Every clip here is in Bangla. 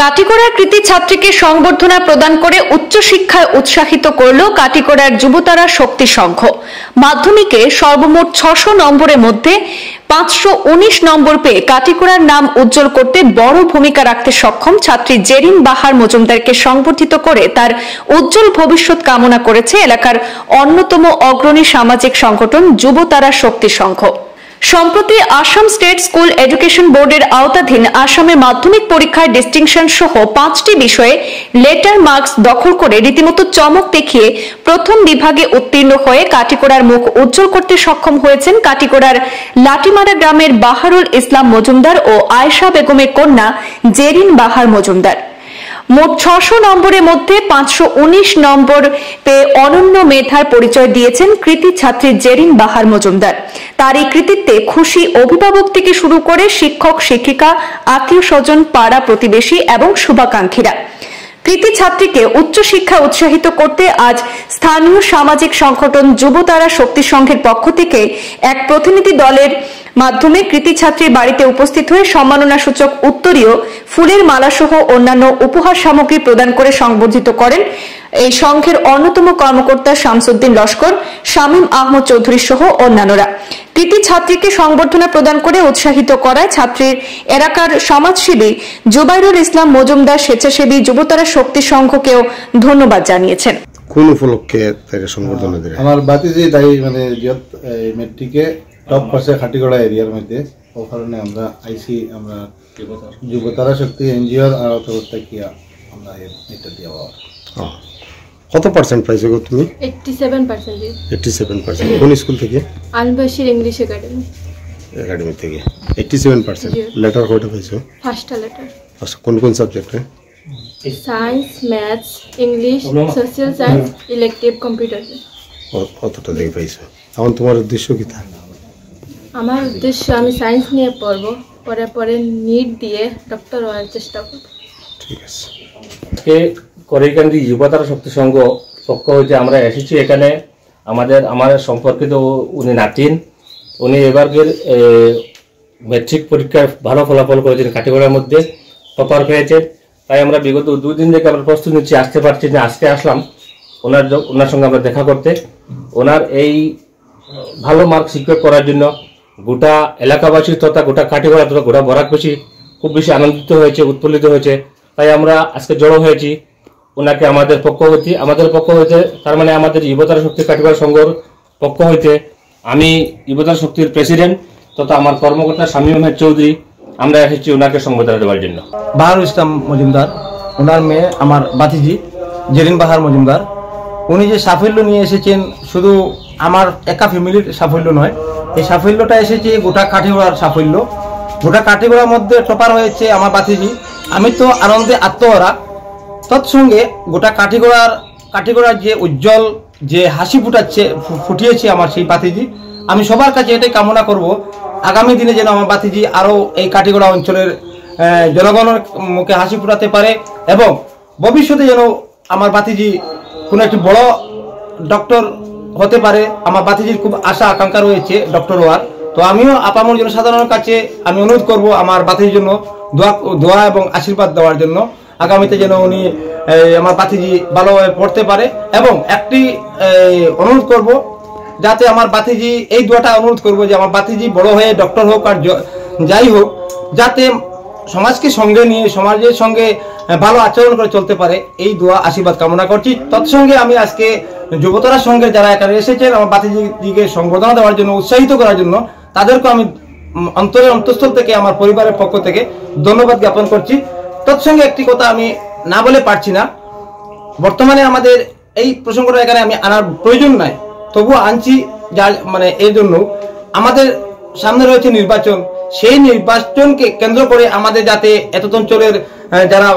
কাটিগড়ার কৃতি ছাত্রীকে সংবর্ধনা প্রদান করে উচ্চশিক্ষায় উৎসাহিত করল কাটিগড়ার যুবতারা শক্তি সংঘ। মাধ্যমিকে সর্বমোট ৬০০ নম্বরের মধ্যে ৫১৯ নম্বর পেয়ে কাটিগড়ার নাম উজ্জ্বল করতে বড় ভূমিকা রাখতে সক্ষম ছাত্রী জেরিন বাহার মজুমদারকে সংবর্ধিত করে তার উজ্জ্বল ভবিষ্যৎ কামনা করেছে এলাকার অন্যতম অগ্রণী সামাজিক সংগঠন যুবতারা শক্তি সংঘ। সম্প্রতি আসাম স্টেট স্কুল এডুকেশন বোর্ডের আওতাধীন আসামে মাধ্যমিক পরীক্ষায় ডিস্টিংশন সহ ৫টি বিষয়ে লেটার মার্কস দখল করে রীতিমতো চমক দেখিয়ে প্রথম বিভাগে উত্তীর্ণ হয়ে কাটিগড়ার মুখ উজ্জ্বল করতে সক্ষম হয়েছেন কাটিগড়ার লাটিমারা গ্রামের বাহারুল ইসলাম মজুমদার ও আয়েশা বেগমের কন্যা জেরিন বাহার মজুমদার। মোট ৬০০ নম্বরের মধ্যে ৫১৯ নম্বর পেয়ে অনন্য মেধার পরিচয় দিয়েছেন কৃতি ছাত্রী জেরিন বাহার মজুমদার। তার এই কৃতিত্বে খুশি অভিভাবক থেকে শুরু করে শিক্ষক শিক্ষিকা, আত্মীয় স্বজন, পাড়া প্রতিবেশী এবং শুভাকাঙ্ক্ষীরা। কৃতি ছাত্রীকে উচ্চশিক্ষা উৎসাহিত করতে আজ স্থানীয় সামাজিক সংগঠন যুবতারা শক্তি সংঘের পক্ষ থেকে এক প্রতিনিধি দলের মাধ্যমে কৃতি ছাত্রীর বাড়িতে উপস্থিত হয়ে সম্মাননাসূচক উত্তরীয়, ফুলের মালা সহ অন্যান্য উপহার সামগ্রী প্রদান করে সংবর্ধিত করেন এই সংঘের অন্যতম কর্মকর্তা শামসুদ্দিন লস্কর, শামীম আহমদ চৌধুরী সহ অন্যান্যরা। কৃতি ছাত্রীকে সংবর্ধনা প্রদান করে উৎসাহিত করায় ছাত্রীর এলাকার সমাজসেবী জুবাইরুল ইসলাম মজুমদার স্বেচ্ছাসেবী যুবতারা শক্তি সংঘকেও ধন্যবাদ জানিয়েছেন। কোন উপলক্ষে তাকে সংবর্ধনা দিলেন? আমার বাতিজি তাই মানে মেট্রিকে টপ পাশে খাটিগড়া এরিয়ার মধ্যে, ও কারণে আমরা আইসি আমরা যুবতারা শক্তি এনজিওর আওতায় কি আমরা এটা দিয়ে কত পার্সেন্ট পাইছো গো তুমি? 87%। 87%। কোন স্কুল থেকে? আলবাশির ইংলিশ একাডেমি থেকে 87%। লেটার কয়টা পাইছো? First letter. আচ্ছা, কোন কোন সাবজেক্টে? Science, maths, English, social science, elective, computer. কতটা দেখে পাইছো? এখন তোমার উদ্দেশ্য কি? আমার উদ্দেশ্য আমি সায়েন্স নিয়ে পড়বো, পরে নিট দিয়ে ডক্টর হওয়ার চেষ্টা করব। ঠিক আছে। করিকান্দি যুবতারা শক্তি সংঘ পক্ষ হইতে আমরা এসেছি এখানে। আমার সম্পর্কিত উনি নাতিন, উনি এবারের ম্যাট্রিক পরীক্ষায় ভালো ফলাফল করেছেন, কাটিগড়ার মধ্যে টপার পেয়েছেন। তাই আমরা বিগত 2 দিন থেকে আমরা প্রস্তুতি নিচ্ছি, আসতে পারছি না। আজকে আসলাম ওনার সঙ্গে আমরা দেখা করতে। ওনার এই ভালো মার্ক সিকিউর করার জন্য গোটা এলাকাবাসী তথা গোটা কাটিগড়া তথা গোটা বরাকবাসী খুব বেশি আনন্দিত হয়েছে, উৎফুল্লিত হয়েছে। তাই আমরা আজকে জড়ো হয়েছি ওনাকে আমাদের পক্ষ হইতে তার মানে আমাদের যুবতারা শক্তি কাটিগড়া সংঘর পক্ষ হইতে আমি যুবতারা শক্তির প্রেসিডেন্ট তথা আমার কর্মকর্তা শামীম আহমদ চৌধুরী আমরা এসেছি ওনাকে সংবর্ধনা দেওয়ার জন্য। বাহারুল ইসলাম মজুমদার, ওনার মেয়ে আমার বাতিজি জেরিন বাহার মজুমদার। উনি যে সাফল্য নিয়ে এসেছেন শুধু আমার একা ফ্যামিলির সাফল্য নয়, এই সাফল্যটা এসেছে গোটা কাটিগড়ার সাফল্য। গোটা কাটিগড়ার মধ্যে টপার হয়েছে আমার বাতিজি। আমি তো আনন্দে আত্মহারা। তৎসঙ্গে গোটা কাটিগড়ার যে উজ্জ্বল যে হাসি ফুটিয়েছে আমার সেই বাতিজি, আমি সবার কাছে এটাই কামনা করব আগামী দিনে যেন আমার বাতিজি আরও এই কাটিগড়া অঞ্চলের জনগণের মুখে হাসি ফুটাতে পারে এবং ভবিষ্যতে যেন আমার বাতিজি কোনো একটি বড় ডক্টর হতে পারে। আমার বাতিজির খুব আশা আকাঙ্ক্ষা রয়েছে ডক্টর হওয়ার। তো আমিও আপামর জনসাধারণের কাছে আমি অনুরোধ করব আমার বাতিজির জন্য দোয়া এবং আশীর্বাদ দেওয়ার জন্য। আগামীতে যেন উনি আমার বাতিজি ভালোভাবে পড়তে পারে এবং একটি অনুরোধ করব যাতে আমার বাতিজি এই দোয়াটা অনুরোধ করব যে আমার বাতিজি বড় হয়ে ডক্টর হোক আর যাই হোক, যাতে সমাজকে সঙ্গে নিয়ে সমাজের সঙ্গে ভালো আচরণ করে চলতে পারে, এই দোয়া আশীর্বাদ কামনা করছি। তৎসঙ্গে আমি আজকে যুবতারা সংঘের যারা এখানে এসেছেন আমার বাতিজিকে সংবর্ধনা দেওয়ার জন্য, উৎসাহিত করার জন্য, তাদেরকে আমি অন্তঃস্থল থেকে আমার পরিবারের পক্ষ থেকে ধন্যবাদ জ্ঞাপন করছি। তৎসঙ্গে একটি কথা আমি না বলে পারছি না, বর্তমানে আমাদের এই প্রসঙ্গটা এখানে আমি আনার প্রয়োজন নাই, তবুও আনছি যার মানে এই জন্য আমাদের সামনে রয়েছে নির্বাচন। সেই নির্বাচনকে কেন্দ্র করে আমাদের যাতে এত অঞ্চলের যারা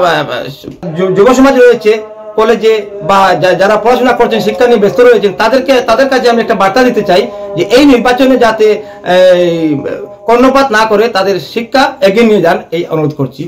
যুব সমাজ রয়েছে, কলেজে বা যারা পড়াশোনা করছেন, শিক্ষা নিয়ে ব্যস্ত রয়েছেন, তাদের কাছে আমি একটা বার্তা দিতে চাই যে এই নির্বাচনে যাতে কর্ণপাত না করে তাদের শিক্ষা এগিয়ে নিয়ে যান, এই অনুরোধ করছি।